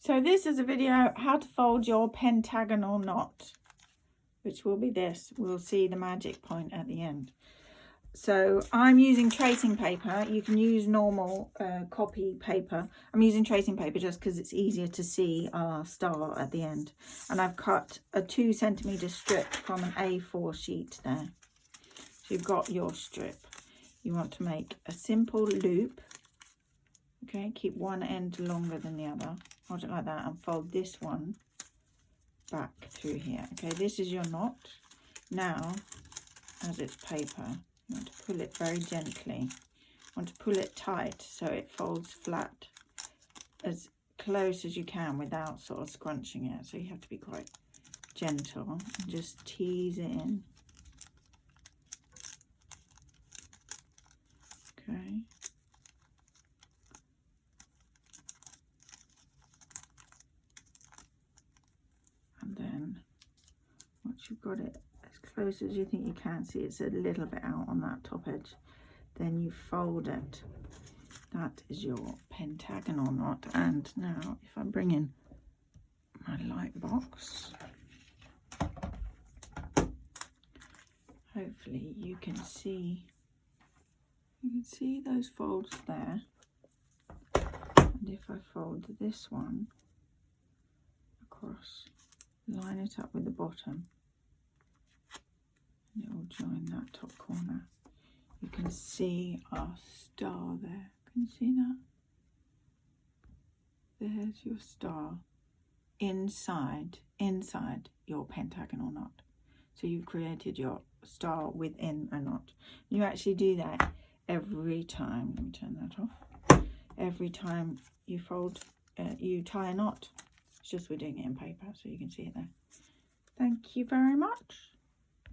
So this is a video how to fold your pentagonal knot, which will be this. We'll see the magic point at the end. So I'm using tracing paper. You can use normal copy paper. I'm using tracing paper just because it's easier to see our star at the end. And I've cut a 2 centimeter strip from an A4 sheet there. So you've got your strip. You want to make a simple loop. Okay, keep one end longer than the other. Hold it like that and fold this one back through here. Okay, this is your knot. Now, as it's paper, you want to pull it very gently. You want to pull it tight so it folds flat as close as you can without sort of scrunching it. So you have to be quite gentle and just tease it in. Okay. And then once you've got it as close as you think you can, see it's a little bit out on that top edge, then you fold it. That is your pentagonal knot. And now if I bring in my light box, hopefully you can see those folds there. And if I fold this one across, line it up with the bottom, and it will join that top corner. You can see our star there. Can you see that? There's your star inside your pentagonal knot. So you've created your star within a knot. You actually do that every time. Let me turn that off. Every time you fold, you tie a knot. It's just we're doing it in paper so you can see it there. Thank you very much.